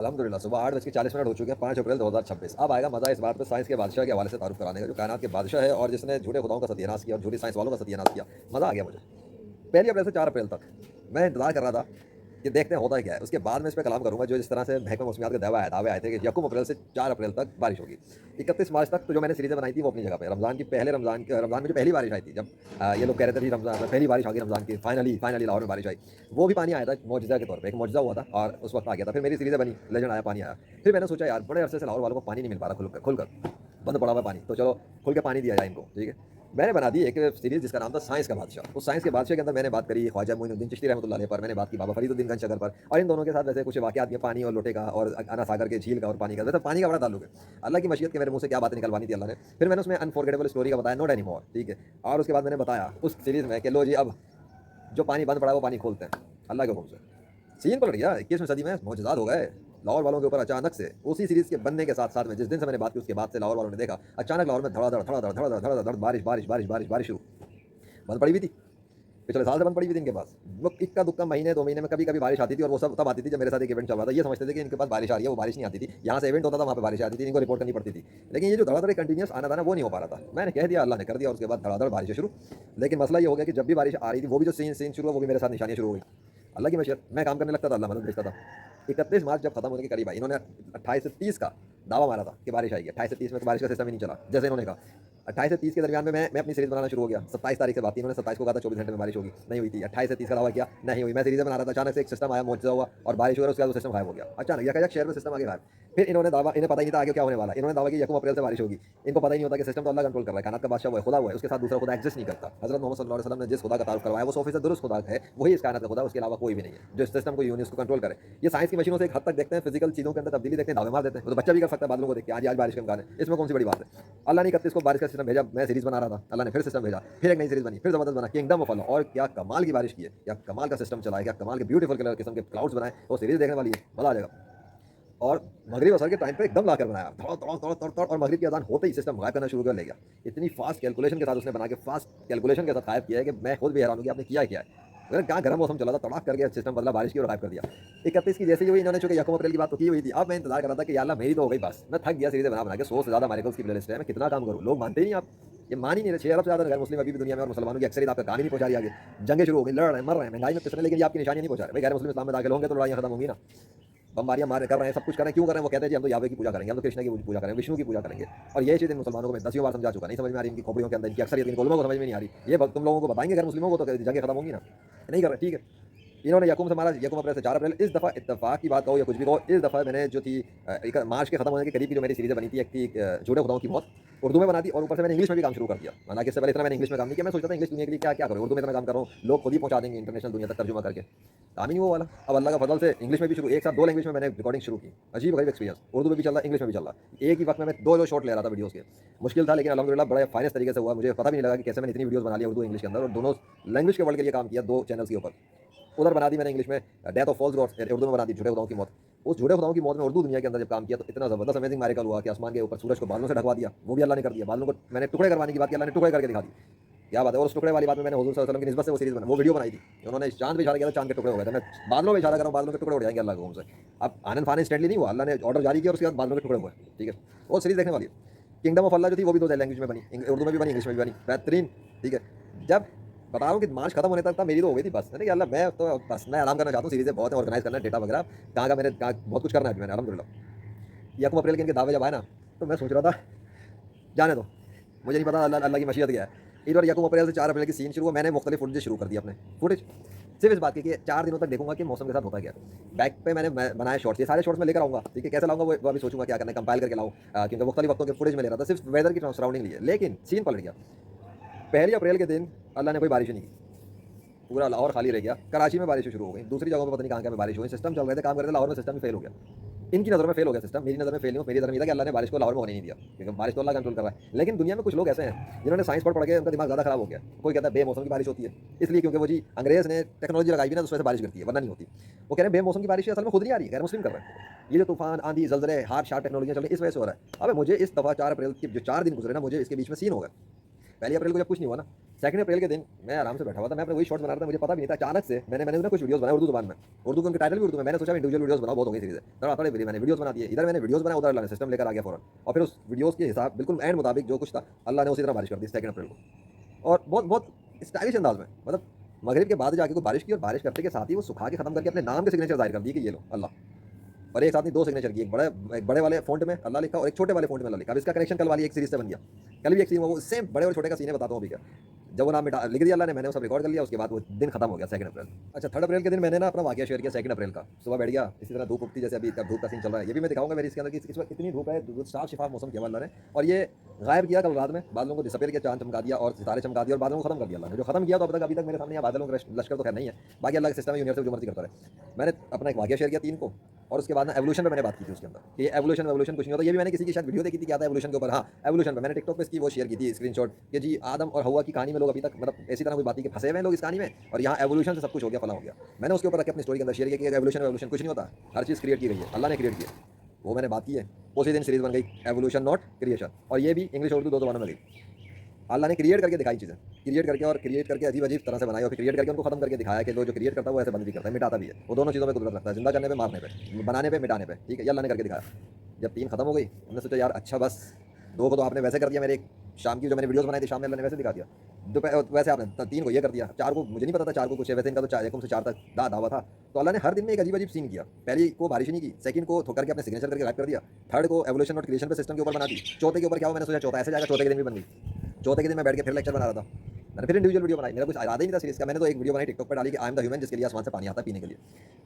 अल्हम्दुलिल्लाह सुबह 8:40 हो चुके हैं 5 अप्रैल 2026। अब आएगा मज़ा इस बात पे साइंस के बादशाह के हवाले से तारुफ कराने का, जो कायनात के बादशाह है और जिसने झूठे खुदाओं का सत्यानाश किया और झूठी साइंस वालों का सत्यानाश किया। मज़ा आ गया मुझे। 1 अप्रैल से 4 अप्रैल तक मैं इंतजार कर रहा था कि देखते हैं होता क्या है। उसके बाद मैं इस पे कलाम करूँगा जो जिस तरह से महकमा मौसमियात के दावे आए थे कि 1 अप्रैल से 4 अप्रैल तक बारिश होगी। 31 मार्च तक तो जो मैंने सीरीज़ें बनाई थी वो अपनी जगह पे। रमज़ान में जो पहली बारिश आई थी, जब ये लोग कह रहे थे कि रमज़ान में पहली बारिश आ गई रमज़ान की, फाइनली लाहौर में बारिश आई। वो भी पानी आया था मौजज़ा के तौर पे, एक मौजज़ा हुआ था और उस वक़्त आ गया था। फिर मेरी सीरीज़ें बनी, लेजेंड आया, पानी आया। फिर मैंने सोचा यार बड़े अरसे से लाहौर वालों को पानी नहीं मिल पा रहा खुलकर, बंद पड़ा हुआ है पानी, तो चलो खुल के पानी दिया जाए इनको, ठीक है। मैंने बना दी एक सीरीज़ जिसका नाम था साइंस का बादशाह। उस साइंस के बादशाह के अंदर मैंने बात करी ख्वाजा मोइनुद्दीन चिश्ती रहमतुल्लाह अलैह पर, मैंने बात की बाबा फरीदुद्दीन गंजशकर पर, और इन दोनों के साथ वैसे कुछ वाक़यात किए, पानी और लोटे का और अना सागर के झील का और पानी का। वैसे पानी का बड़ा ताल्लुक है। अल्लाह की मशीयत के मेरे मुँह से क्या बातें निकलवानी थी अल्लाह ने। फिर मैंने उसमें अनफॉरगेटेबल स्टोरी का बताया, नॉट एनीमोर, ठीक है। और उसके बाद मैंने बताया उस सीरीज़ में कि लो जी अब जो पानी बंद पड़ा है वो पानी खोलते हैं अल्लाह के हुक्म से। सीन पलट गया। 21वीं सदी में मौजूदात हो गए लाहौर वालों के ऊपर अचानक से। उसी सीरीज़ के बनने के साथ साथ में जिस दिन से मैंने बात की उसके बाद से लाहौर वालों ने देखा अचानक लाहौर में धड़ाधड़ बारिश शुरू। बंद पड़ी हुई थी, पिछले साल से बंद पड़ी हुई थी इनके पास। वो इक्का दुक्का महीने 2 महीने में कभी कभी बारिश आती थी, और वो सब तब आती थी जब मेरे साथ एक इवेंट चल रहा था। ये समझते थे कि इनके पास बारिश आ रही है, वो बारिश नहीं आती थी। यहाँ से इवेंट होता था, वहाँ पे बारिश आती थी, इनको रिपोर्ट करनी पड़ती थी। लेकिन ये जो धड़ाधड़ कंटिन्यूस आना था ना, वो नहीं हो पा रहा था। मैंने कह दिया, अल्लाह ने कर दिया, और उसके बाद धड़ाधड़ बारिश शुरू। लेकिन मसला ये हो गया कि जब भी बारिश आ रही थी, वो भी जो सीन सीन शुरू हुआ, वो भी मेरे साथ निशानियाँ शुरू हो गई। अल्लाह की मशीयत, मैं काम करने लगता था, अल्लाह मदद भेजता था। 31 मार्च जब खत्म होने के करीब आई, इन्होंने 28 से 30 का दावा मारा था कि बारिश आएगी। 28 से 30 में तो बारिश का सिस्टम ही नहीं चला, जैसे इन्होंने कहा। 28 से 30 के दरमियान में मैं अपनी सीरीज बनाना शुरू हो गया। 27 तारीख से बात थी, इन्होंने 27 को कहा था 24 घंटे में बारिश होगी, नहीं हुई थी। 28 से 30 का दावा किया, नहीं हुई। मैं सीरीज बना रहा था, अचानक से एक सिस्टम आया, मुआवजा हुआ और बारिश हुई, और उसके बाद वो सिस्टम गायब हो गया। अचानक यकायक शहर में सिस्टम आगे गायब। फिर इन्होंने दावा, इन्हें पता ही नहीं था आगे क्या होने वाला। इन्होंने दावा कि 1 अप्रैल से बारिश होगी। इनको पता ही नहीं होता कि सिस्टम तो अल्लाह कंट्रोल कर रहा है, कायनात का बादशाह वो है, खुदा हुआ है, उसके साथ दूसरा खुदा एग्जिस्ट नहीं करता। हज़रत मोहम्मद सल्लल्लाहु अलैहि वसल्लम ने जिस खुदा का तारुफ करवाया वो 100% दुरुस्त खुदा है, वही इस कायनात का खुदा, उसके अलावा कोई भी नहीं है जो इस सिस्टम को यूनिवर्स को कंट्रोल करे। ये साइंस की मशीनों से एक हद तक देखते हैं, फिजिकल चीज़ों के अंदर तब्दीली देखते हैं, दावे मार देते हैं। वो तो बच्चा भी कर सकता है बादलों को देख के, आज बारिश का इम्कान है, इसमें कौन सी बड़ी बात है। अल्लाह ने 31 को बारिश का सिस्टम भेजा, मैं सीरीज बना रहा था, अल्लाह ने फिर सिस्टम भेजा, फिर एक नई सीरीज बनी, फिर जबरदस्त बना किंगडम ऑफ अल्लाह। और क्या कमाल की बारिश की है, क्या कमाल का सिस्टम चला है, क्या कमाल के ब्यूटीफुल कलर किस्म के क्लाउड्स बनाए। वो सीरीज देखने वाली है, मजा आ जाएगा। और मगरिब असर के टाइम पे एकदम लाकर बनाया, तड़ और मगरिब की अजान होते ही सिस्टम गायब करना शुरू कर ले गया। इतनी फास्ट कैलकुलेशन के साथ उसने बना के, फास्ट कैलकुलेशन के साथ गायब किया है कि मैं खुद भी हैरान हूँ कि आपने किया क्या है। अगर क्या गर्म मौसम चला था, तड़ाक करके सिस्टम बदला, बारिश की और गायब कर दिया। 31 की जैसे ही हुई, इन्होंने चूंकि 1 अप्रैल की बात तो की हुई थी, अब मैं इंतजार कर रहा था कि या अल्लाह मेरी तो हो गई बस, मैं थक गया सीरीज बना के। 100 से ज़्यादा माइकल्स की प्लेलिस्ट है, मैं कितना काम करूँ, लोग मानते ही नहीं। आप ये मान ही नहीं रहे। 6 अरब से ज़्यादा गैर मुस्लिम अभी भी दुनिया में, और मुसलमानों की अक्सरियत आपका काम ही नहीं पहुंचा रही आगे। जंगें शुरू हो गई, लड़ रहे हैं, मर रहे हैं, महंगाई में पिस रहे हैं, लेकिन ये आपकी निशानियां नहीं पहुंचा रहे। भाई गैर मुस्लिम इस्लाम में दाखिल होंगे तो लड़ाइयां खत्म होंगी ना। बमबारियां मार कर रहे हैं, सब कुछ कर रहे हैं, क्यों कर रहे हैं? वो कहते हैं जी हम तो यावे की पूजा करेंगे, हम तो कृष्ण की पूजा करेंगे, विष्णु की पूजा करेंगे। और ये चीज़ इन मुसलमानों को मैं 10 बार समझा चुका, नहीं समझ में आ रही इनकी खोपड़ियों के अंदर, इनकी अक्सरियत, इनको को समझ में नहीं आ रही। ये तुम लोगों को बताएंगे गैर मुस्लिमों को तो जंगें खत्म होंगी ना, नहीं कर रहे, ठीक है। इन्होंने यकूम से मारा, 1 अप्रैल से 4 अप्रैल। इस दफ़ा इत्तेफाक की बात कहो या कुछ भी कहो, इस दफ़ा मैंने जो थी मार्च के खत्म होने के करीब की जो मेरी सीरीज़ बनी थी, एक थी झूठे खुदाओं की मौत, उर्दू में बना दी, और ऊपर से मैंने इंग्लिश में भी काम शुरू कर दिया। हालांकि इससे पहले इतना मैंने इंग्लिश में काम नहीं किया। मैं सोचता था इंग्लिश दुनिया के लिए क्या क्या करूँ, उर्दू में इतना काम कर रहा हूँ, लोग खुद ही पहुंचा देंगे इंटरनेशनल दुनिया तक तर्जुमा करके। काम ही नहीं वो वाला। अब अल्लाह का फजल से इंग्लिश में भी शुरू, एक साथ 2 लैंग्वेज में मैंने रिकॉर्डिंग शुरू की। अजीब गरीब एक्सपीरियंस, उर्दू में भी चल रहा, इंग्लिश में भी चल रहा। एक ही वक्त में मैं 2 शॉट ले रहा था वीडियोज़ के। मुश्किल था, लेकिन अल्हम्दुलिल्लाह बड़े फाइनेस्ट तरीके से हुआ। मुझे पता भी नहीं लगा कि कैसे मैंने इतनी वीडियोज़ बना लिया उर्दू इंग्लिश के अंदर, और दोनों लैंग्वेज के वर्ल्ड के लिए काम किया 2 चैनल्स के ऊपर। उधर बना दी मैंने इंग्लिश में death of false gods, Urdu में बना दी झूठे खुदाओं की मौत। उस झूठे खुदाओं की मौत में उर्दू दुनिया के अंदर जब काम किया तो इतना ज़बरदस्त अमेजिंग मैरिकल हुआ कि आसमान के ऊपर सूरज को बादलों से ढकवा दिया, वो भी अल्लाह ने कर दिया। बादलों को मैंने टुकड़े करवाने की बात की, अल्लाह ने टुकड़े करके दिखा दी। क्या बात है। और उस टुकड़े वाली बात में मैंने हुजूर सल्लल्लाहु अलैहि वसल्लम की निस्बत से वो सीरीज़ बना, वो वीडियो बनाई थी। उन्होंने चांद पे इशारा किया था, चांद के टुकड़े हो गए थे। मैं बादलों में इशारा कर रहा हूँ, बादलों के टुकड़े उड़ जाएंगे अल्लाह के हुक्म से। अब आनंद फान इंस्टेंटली नहीं हुआ, अल्लाह ने ऑर्डर जारी किया और उसके बाद बादलों के टुकड़े हुए, ठीक है। वो सीरीज़ देखने वाली है। किंगडम ऑफ अल्लाह जो थी वो भी 2 लैंग्वेज में बनी, उर्दू में भी बनी, इंग्लिश में भी बनी, बेहतरीन, ठीक है। जब बता रहा हूँ कि मार्च खत्म होने तक था, मेरी तो हो गई थी बस। मैंने कहा अल्लाह मैं तो बस मैं आराम करना चाहता हूँ, सीरीज़ें बहुत है, ऑर्गेनाइज करना है, डेटा वगैरह कहाँ का मैंने कहाँ बहुत कुछ करना है अभी मैंने, अल्हम्दुलिल्लाह। 1 अप्रैल के इनके दावे जब आए ना, तो मैं सोच रहा था जाने दो, मुझे नहीं पता अल्लाह अल्लाह की मशीयत क्या है। इधर 1 अप्रैल से 4 अप्रैल की सीन शुरू हुआ, मैंने मुख्तलिफ फुटेज शुरू कर दी अपने फुटेज, सिर्फ इस बात की कि 4 दिनों तक देखूंगा कि मौसम के साथ होता क्या है। बैक पे मैंने बनाए शॉर्ट्स, ये सारे शॉर्ट्स में लेकर आऊँगा, ठीक है। कैसे लाऊंगा वो अभी सोचूंगा क्या करना है, कंपाइल करके लाऊँ, क्योंकि मुख्तलिफ वक्तों के फुटेज में ले रहा था, सिर्फ वेदर की सराउंडिंग लिए। लेकिन सीन पलट गया। 1 अप्रैल के दिन अल्लाह ने कोई बारिश नहीं की, पूरा लाहौर खाली रह गया। कराची में बारिश शुरू हो गई, दूसरी जगहों पे पता नहीं कहाँ कहाँ पे बारिश हुई। सिस्टम चल रहे थे, काम कर रहे थे, लाहौर में सिस्टम ही फेल हो गया। इनकी नज़र में फेल हो गया सिस्टम, मेरी नज़र में फेल नहीं हो। मेरी नज़र में था कि अल्लाह ने बारिश को लाहौर में होने नहीं दिया, क्योंकि बारिश तो अल्लाह कंट्रोल कर रहा है। लेकिन दुनिया में कुछ लोग ऐसे हैं जिन्होंने साइंस पढ़ के उनका दिमाग ज़्यादा खराब हो गया। कोई कहता है बेमौसम की बारिश होती है, इसलिए क्योंकि वो जी अंग्रेज़ ने टेक्नोलॉजी लगाई भी ना, तो उसमें से बारिश गिरती है, वरना नहीं होती। वो कह रहे हैं बेमौसम की बारिश असल में खुद नहीं आ रही है, गैर मुस्लिम कर रहे हैं। ये जो तूफान, आंधी, ज़लज़ले, हार्ड शार्प टेक्नोलॉजी चल रही है, इस वजह से हो रहा है। अब मुझे इस दफ़ा 4 अप्रैल की जो 4 दिन गुजरे ना, मुझे इसके बीच में सीन हो गए। 1 अप्रैल को जब कुछ नहीं हुआ ना, 2 अप्रैल के दिन मैं आराम से बैठा हुआ था, मैं अपने वही शॉर्ट्स बना रहा था, मुझे पता भी नहीं था, अचानक से मैंने ना कुछ वीडियोस बनाए उर्दू ज़ुबान में, उर्दू के उनके टाइटल भी उर्दू में, मैंने सोचा मैं इंडिविजुअल वीडियोस बनाऊँ, बहुत हो गई सीरीज़ है, थोड़ा मैंने वीडियोस बना दिए, इधर मैंने वीडियोस बनाया, उधर अल्लाह ने सिस्टम लेकर आ गया फ़ौरन, और फिर उस वीडियोस के हिसाब बिल्कुल एंड मुताबिक जो कुछ था, अल्लाह ने उसी तरह बारिश कर दी 2 अप्रैल को, और बहुत बहुत स्टाइलिश अंदाज में, मतलब मगरिब के बाद जाके को बारिश की, और बारिश करते के साथ ही वो सुखा के खत्म करके अपने नाम के सिग्नेचर ज़ाहिर कर दी कि ये लो अल्लाह, और एक साथ नहीं 2 सिग्नेचर की, एक बड़े वाले फ़ॉन्ट में अल्लाह लिखा और एक छोटे वाले फ़ॉन्ट में अल्लाह लिखा। अब इसका कनेक्शन कल वाली एक सीरीज़ से बन गया। कल भी एक सीन वो सेम बड़े और छोटे का सीन है, बताता हूँ अभी क्या। जब वो नाम मिटा लिख दिया अल्लाह ने, मैंने वो सब रिकॉर्ड कर लिया, उसके बाद वो दिन खत्म हो गया 2 अप्रैल। अच्छा 3 अप्रैल के दिन मैंने ना अपना वाक़या शेयर किया 2 अप्रैल का। सुबह बैठ गया, इसी तरह धूप उगती, जैसे अभी तब धूप का सीन चल रहा है। ये भी मैं दिखाऊँगा मेरी इसके अंदर कि इस वक़्त कितनी धूप है, साफ शिफाफ मौसम किया अल्लाह ने, और ये गायब किया कल रात में, बादलों को डिसअपीयर किया, चाँद चमका दिया और सितारे चमका दिए और बादलों को खत्म कर दिया अल्लाह ने। जो खत्म किया तो अब तक अभी तक मेरे सामने यहाँ बादलों का लश्कर तो खैर नहीं है, बाकी अल्लाह के सिस्टम है, यूनिवर्स में जो मर्ज़ी करता रहे। मैंने अपना एक वाक़या शेयर किया 3 को, और उसके बाद ना एवोल्यूशन पे मैंने बात की थी उसके अंदर कि ये एवोल्यूशन कुछ नहीं होता। ये भी मैंने किसी की शायद वीडियो देखी थी, क्या था एवोल्यूशन के ऊपर, हाँ एवोल्यूशन पे मैंने टिकटॉक पे इसकी वो शेयर की थी स्क्रीनशॉट कि जी आदम और हवा की कहानी में लोग अभी तक मतलब ऐसी तरह कोई बात नहीं कि फंसे हुए हैं लोग इस कहानी में, और यहाँ एवोल्यूशन से सब कुछ हो गया, फला हो गया। मैंने उसके ऊपर रख के अपनी स्टोरी के अंदर शेयर किया कि एवोल्यूशन कुछ नहीं होता, हर चीज़ क्रिएट की गई है, अल्लाह ने क्रिएट की है, वो मैंने बात की है। उसी दिन सीरीज़ बन गई एवोल्यूशन नॉट क्रिएशन, और ये भी इंग्लिश और उर्दू 2 ज़बानों में गई। अल्लाह ने क्रिएट करके दिखाई चीज़ें, क्रिएट करके अजीब-अजीब तरह से बनाई, और फिर क्रिएट करके उनको खत्म करके दिखाया कि वो जो क्रिएट करता है वो ऐसे बंद भी करता है, मिटाता भी है। वो दोनों चीज़ों में कुदरत रखता है, ज़िंदा करने पे, मारने पे, बनाने पे, मिटाने पे, ठीक है? ये अल्लाह ने करके दिखाया। जब 3 खत्म हो गई, हमने सोचा यार अच्छा बस 2 को तो आपने वैसे कर दिया, मेरे एक शाम की जो मैंने वीडियोज़ बनाई थी शाम में अल्लाह ने वैसे दिखा दिया। दोपहर वैसे आपने 3 को ये कर दिया, 4 को मुझे नहीं पता था 4 को कुछ है, वैसे इनका तो 4 से 4 तक दावा था। तो अल्लाह ने हर दिन में एक अजीब-अजीब सीन किया। पहली को बारिश ही नहीं की, सेकंड को ठोकर के अपने सिग्नेचर करके गायब कर दिया, थर्ड को एवोल्यूशन और क्रिएशन पे सिस्टम के ऊपर बना दी, चौथे के ऊपर क्या हुआ मैंने सोचा चौथा ऐसे जाएगा, चौथे के दिन भी बन गई। चौथे के दिन मैं बैठ के फिर लेक्चर बना रहा था। मैंने फिर इंडिविजुअल वीडियो बनाई, मेरा कुछ इरादा ही नहीं था सीरीज़ का। मैंने तो एक वीडियो बनाई टिकटॉक पे डाली कि आई एम द ह्यूमन जिसके लिए आसमान से पानी आता है पीने के लिए।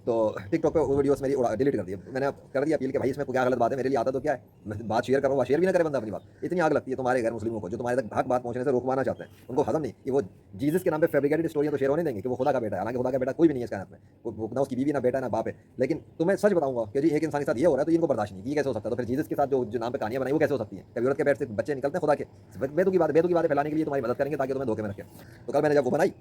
तो टिकटॉक पे वो वीडियोस मेरी डिलीट कर दी। मैंने कर दिया अपील कि भाई इसमें क्या गलत बात है, मेरे लिए आता तो क्या है, मैं बात शेयर कर रहा हूँ, शेयर भी ना करे बंदा अपनी बात। इतनी आग लगती है तुम्हारे गैर मुस्लिमों को जो तुम्हारे तक हक बात पहुंचने से रोकवाना चाहते हैं, उनको हजम नहीं कि वो जीसस के नाम पे फैब्रिकेटेड स्टोरियां तो शेयर होने देंगे कि वो खुदा का बेटा है, हालांकि खुदा का बेटा कोई भी नहीं है इस कायनात में, वो ना उसकी बीवी ना बेटा ना बाप है। लेकिन तुम्हें सच बताऊंगा कि जी एक इंसान के साथ ये हो रहा है तो इनको बर्दाश्त नहीं, ये कैसे हो सकता है। तो फिर जीसस के साथ जो नाम पे कहानियां बनाई वो कैसे हो सकती है, कभी औरत के पेट से बच्चे निकलते हैं खुदा के, बेतुकी बातें फैलाने के लिए तुम्हारी मदद करेंगे ताकि तुम्हें धोखे में रखें। तो कल मैंने जब वो बनाई,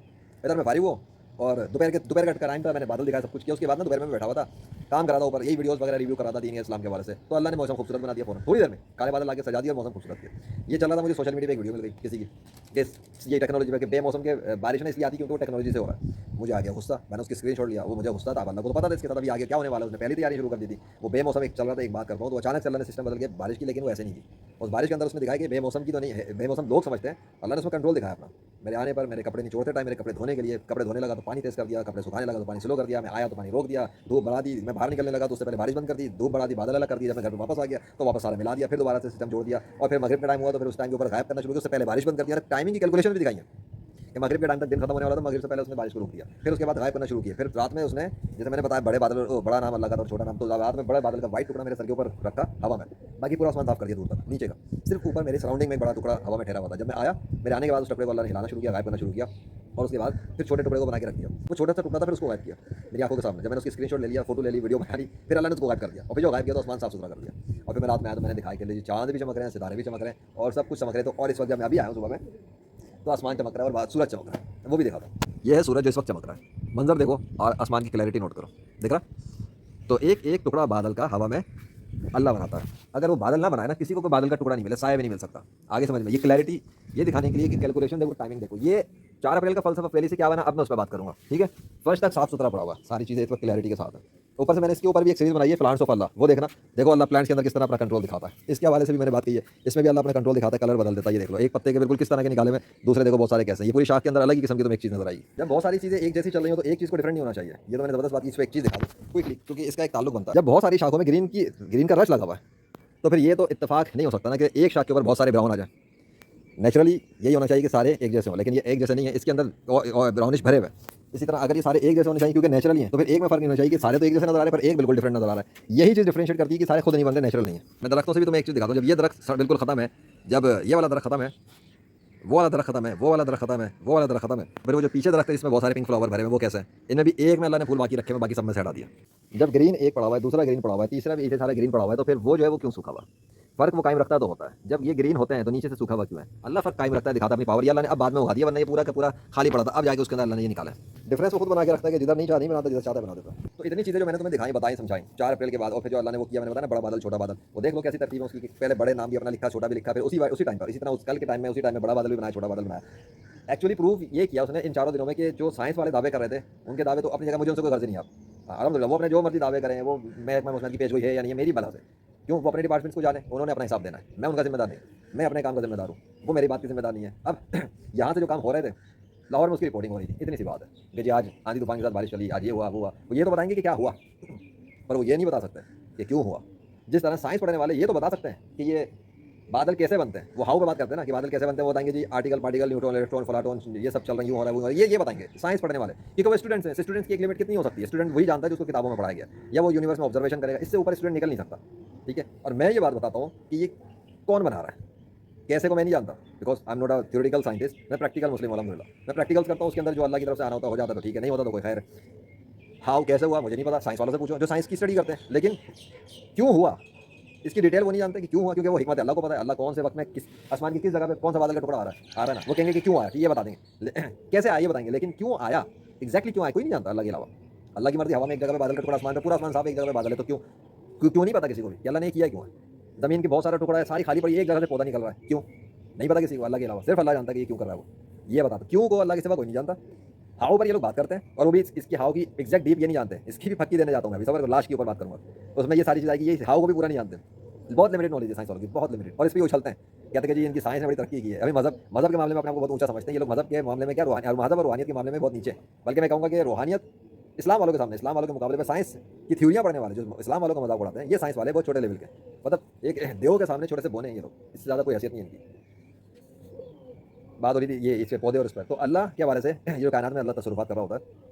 इधर मैं फारिग हुआ, और दोपहर का टाइम था, मैंने बादल दिखाया, सब कुछ किया। उसके बाद ना दोपहर में बैठा हुआ था, काम कर रहा था ऊपर, यही वीडियोस वगैरह रिव्यू कर रहा था दीन इस्लाम के हवाले से। तो अल्लाह ने मौसम खूबसूरत बना दिया फ़ौरन, थोड़ी देर में काले बादल लाके सजा दिया और मौसम खूबसूरत किया। ये चल रहा था, मुझे सोशल मीडिया पे एक वीडियो मिल गई किसी की कि ये टेक्नोलॉजी पे कि बेमौसम के बारिश ने इसलिए आती क्योंकि वो टेक्नोलॉजी से हो रहा है। मुझे आ गया गुस्सा, मैंने उसकी स्क्रीनशॉट लिया, वो मुझे गुस्सा था, अल्लाह को तो पता था इसके साथ अभी आगे क्या होने वाला है, उसने पहले तैयारी शुरू कर दी थी। वो बेमौसम एक चल रहा था, एक बात करता हूँ, तो अचानक से अल्लाह ने सिस्टम बदल के बारिश की, लेकिन वो ऐसे नहीं की। उस बारिश के अंदर उसने दिखाया कि बेमौसम की तो नहीं है, बेमौसम लोग समझते हैं, अल्लाह ने उसमें कंट्रोल दिखाया अपना। मेरे आने पर मेरे कपड़े निचोड़ते टाइम मेरे कपड़े धोने के लिए, कपड़े धोने लगा तो पानी तेज़ कर दिया, कपड़े सुखाने लगा तो पानी स्लो कर दिया, मैं आया तो पानी रोक दिया, धूप बढ़ा दी, मैं बाहर निकलने लगा तो उससे पहले बारिश बंद कर दी, धूप बढ़ा दी, बादल अलग कर दिया। जब मैं घर पे वापस आ गया तो वापस सारा मिला दिया, फिर दोबारा से सिस्टम जोड़ दिया, और फिर मगरिब का टाइम हुआ तो फिर उस टाइम के ऊपर गायब करना शुरू किया, उससे पहले बारिश बंद कर दिया। टाइमिंग की कैलकुलेशन भी दिखाई है कि मगरिब के टाइम तक दिन खत्म होने वाला था, मगरिब से पहले उसने बारिश को रोक दिया, फिर उसके बाद गायब करना शुरू किया। फिर रात में उसने, जैसे मैंने बताया, बड़े बादल, बड़ा नाम अल्लाह का और छोटा नाम, तो रात में बड़े बादल का वाइट टुकड़ा मेरे सर के ऊपर रखा हवा में, बाकी पूरा आसमान साफ कर दिया दूर तक नीचे का, सिर्फ ऊपर मेरे सराउंडिंग में एक बड़ा टुकड़ा हवा में ठहरा हुआ था। जब मैं आया, मेरे आने के बाद उस टुकड़े को अल्लाह ने हिलाना शुरू किया, गायब करना शुरू किया, और उसके बाद फिर छोटे टुकड़े को बना के रख दिया। वो छोटा सा टुकड़ा था, फिर उसको गायब किया मेरी आंखों के सामने। जब मैंने उसकी स्क्रीनशॉट ले लिया, फोटो ले ली, वीडियो बना ली, फिर अल्लाह ने उसको गायब कर दिया, और फिर जो गायब किया तो आसमान साफ सुथरा कर दिया। और फिर मैं रात में आया तो मैंने दिखाया कि चांद भी चमक रहे हैं, सितारे भी चमक रहे हैं, और सब कुछ चमक रहे हैं। तो और इस वक्त जब मैं अभी आया हूँ सुबह में, तो आसमान चमक रहा है और सूरज चमक रहा है, वो भी देखा था। ये है सूरज जो इस वक्त चमक रहा है, मंजर देखो और आसमान की क्लैरिटी नोट करो, दिख रहा। तो एक एक टुकड़ा बादल का हवा में अल्लाह बनाता है। अगर वो बादल ना बनाए ना, किसी को कोई बादल का टुकड़ा नहीं मिले, साया भी नहीं मिल सकता। आगे समझ में, ये क्लैरिटी ये दिखाने के लिए कि कैलकुलेशन देखो, टाइमिंग देखो। ये 4 अप्रैल का फलसफा पहले से क्या बना, अब मैं उस पर बात करूंगा, ठीक है। फर्स्ट तक साफ सुथरा पड़ा हुआ, सारी चीज़ें इस वक्त क्लैरिटी के साथ है। ऊपर से मैंने इसके ऊपर भी एक सीरीज बनाई है, प्लांट्स ऑफ अल्लाह, वो देखना। देखो अल्लाह प्लांट्स के अंदर किस तरह अपना कंट्रोल दिखाता है, इसके हवाले से भी मैंने बात की है। इसमें भी अल्लाह अपना कंट्रोल दिखाता है, कलर बदल देता है। ये देख लो, एक पत्ते के बिल्कुल किस तरह के निकाले में, दूसरे देखो बहुत सारे कैसे। ये पूरी शाख के अंदर अलग ही किस्म की तुम्हें एक चीज़ नजर आई। जब बहुत सारी चीज़ें एक जैसी चल रही हो तो एक चीज़ को डिफरेंट नहीं होना चाहिए। ये तो मैंने जबरदस्त बात की। इस पर एक चीज़ दिखा दूँ क्विकली, क्योंकि इसका एक ताल्लुक बनता है। जब बहुत सारी शाखों में ग्रीन का रश लगा हुआ है, तो फिर ये तो इत्तेफाक नहीं हो सकता ना कि एक शाख के ऊपर बहुत सारे ब्राउन आ जाए। नेचुरली यही होना चाहिए कि सारे एक जैसे हों, लेकिन ये एक जैसे नहीं है, इसके अंदर ब्राउनिश भरे हुए। इसी तरह अगर ये सारे एक जैसे होने चाहिए क्योंकि नेचुरली हैं, तो फिर एक में फर्क नहीं होना चाहिए कि सारे तो एक जैसे नजर आ रहे हैं पर एक बिल्कुल डिफरेंट नजर आ रहा है। यही चीज़ डिफरेंशिएट करती है कि सारे खुद नहीं बन रहे, नेचुरल नहीं है। मैं दरख्तों से भी तुम्हें एक चीज़ दिखाता हूँ। जब ये दरख्त बिल्कुल खत्म है, जब ये वाला दरख्त खत्म है, वो वाला दरख्त खत्म है, वो वाला दरख्त खत्म है, वो वाला दरख्त खत्म है, फिर वो जो पीछे दरख्त है इसमें बहुत सारे पिंक फ्लावर भरे हैं, वो कैसे हैं? इनमें भी एक में अल्लाह ने फूल बाकी रखे हुए, बाकी सब में से हटा दिया। जब ग्रीन एक पड़ा हुआ है, दूसरा ग्रीन पड़ा हुआ है, तीसरा भी इतने सारा ग्रीन पड़ा हुआ है, तो फिर वो जो है वो क्यों सूखा हुआ? फर्क वो कायम रखता तो होता है। जब ये ग्रीन होते हैं तो नीचे से सूखा हुआ क्यों है? अल्लाह फर्क कायम रखता है, दिखाता अपनी पावर। ये अल्लाह ने अब बाद में उगा दिया, वरना ये पूरा का पूरा खाली पड़ा था, अब जाके उसके अंदर अल्लाह ने ये निकाला है। डिफरेंस वो खुद बना के रखता है कि जिधर नहीं बनाता, जिधर चाहता है बना देता। तो इतनी चीज़ें जो मैंने तुम्हें दिखाई, बताई, समझाई 4 अप्रैल के बाद, और फिर जो अल्लाह ने वो किया, मैंने बताया ना, बड़ा बादल छोटा बादल, वो देख लो कैसी तरतीब है उसकी। पहले बड़े नाम भी अपना लिखा, छोटा भी लिखा, फिर उसी टाइम पर, इसी तरह कल के टाइम में उसी टाइम में बड़ा बादल भी बनाया, छोटा बादल बनाया। एक्चुअली प्रूव ये किया उसने इन 4 दिनों में कि जो साइंस वाले दावे कर रहे थे, उनके दावे तो अपनी जगह, मुझे उनसे कोई गर्ज नहीं है। अल्हम्दुलिल्लाह वो अपने जो मर्ज़ी दावे करें, वो महकमा मुस्लिम की पेश गोई है या नहीं है, मेरी बला से। क्यों? वो अपने डिपार्टमेंट्स को जाने, उन्होंने अपना हिसाब देना है। मैं उनका ज़िम्मेदार नहीं, मैं अपने काम का ज़िम्मेदार हूँ। वो मेरी बात की ज़िम्मेदार नहीं है। अब यहाँ से जो काम हो रहे थे, लाहौर में उसकी रिपोर्टिंग हो रही थी, इतनी सी बात है कि जी आज आंधी तूफान के साथ बारिश चली, आज ये हुआ, वो हुआ। वो ये तो बताएँगे कि क्या हुआ, पर वो ये नहीं बता सकते कि क्यों हुआ। जिस तरह साइंस पढ़ने वाले ये तो बता सकते हैं कि ये बादल कैसे बनते हैं, वो हाउ पे बात करते हैं ना कि बादल कैसे बनते हैं, वो बताएंगे जी article, particle, neutron, electron, photon, ये सब चल रहा है, यूँ हो रहा है, वो हो रहा है, ये बताएंगे साइंस पढ़ने वाले। क्योंकि वो स्टूडेंट्स हैं, स्टूडेंट्स की एक लिमिट कितनी हो सकती है, स्टूडेंट वही जानता है जो उसको किताबों में पढ़ाया गया, या वो यूनिवर्स में ऑब्जर्वेशन करेगा, इससे ऊपर स्टूडेंट निकल नहीं सकता। ठीक है, और मैं ये बात बताता हूँ कि ये कौन बना रहा है, कैसे को मैं नहीं जानता, because I am not a theoretical scientist, मैं प्रैक्टिकल मुस्लिम हूं, अल्हम्दुलिल्लाह। मैं प्रैक्टिकल्स करता हूँ, उसके अंदर जो अल्लाह की तरफ से आना होता हो जाता है, तो ठीक है, नहीं होता तो कोई खैर। हाउ कैसे हुआ मुझे नहीं पता, साइंस वालों से पूछो जो साइंस की स्टडी करते हैं। लेकिन क्यों हुआ इसकी डिटेल वो नहीं जानते कि क्यों हुआ, क्योंकि वो हिकमत है, अल्लाह को पता है अल्लाह कौन से वक्त में किस आसमान की किस जगह पे कौन सा बादल का टुकड़ा आ रहा है ना, वो कहेंगे कि क्यों आया, कि ये बता देंगे। कैसे आया ये बताएंगे, लेकिन क्यों आया, एग्जैक्टली क्यों आया कोई नहीं जानता अल्लाह के अलावा। अल्लाह की मर्जी, हवा में एक जगह पे बादल का टुकड़ा, आसमान पे पूरा आसमान साफ, एक जगह पे बादल है, तो क्यों क्यों क्यों नहीं पता किसी को भी कि अल्लाह ने किया क्यों है। ज़मीन की बहुत सारा टुकड़ा है, सारी खाली पड़ी है, एक जगह से पौधा निकल रहा है, क्यों नहीं पता किसी को अल्लाह के अलावा, सिर्फ अल्लाह जानता है कि ये क्यों कर रहा है वो। ये बता दो क्यों को अल्लाह के सिवा कोई नहीं जानता। हाउ पर ये लोग बात करते हैं, और वो भी इसकी हाउ की एग्जैक्ट डीप ये नहीं जानते। इसकी भी फक्की देने जाता हूँ मैं अभी, सब लास्ट के ऊपर बात करूँगा, तो उसमें ये सारी चीज़ आएगी, ये हाउ को भी पूरा नहीं जानते। बहुत लिमिटेड नॉलेज है साइंस वालों की, बहुत लिमिटेड, और इस पर उछलते हैं, कहते हैं कि जी इनकी साइंस ने बड़ी तरक्की की है। अभी मजहब के मामले में अपने आपको बहुत ऊंचा समझते हैं ये लोग, मजहब के मामले में क्या मजहब और रूहानियत के मामले में बहुत नीचे। बल्कि मैं कहूँगा कि रूहानियत इस्लाम वालों के सामने, इस्लाम वालों के मुकाबले में साइंस की थ्योरियाँ पढ़ने वाले जो इस्लाम वालों का मजाक उड़ाते हैं, ये साइंस वाले बहुत छोटे लेवल के, मतलब एक देव के सामने छोटे से बोने हैं ये लोग, इससे ज़्यादा कोई हैसियत नहीं है इनकी। बात हो रही थी ये इस पे पौधे और इस पर, तो अल्लाह के हवाले से ये जो कायनात में अल्लाह तसरुफात कर रहा होता है,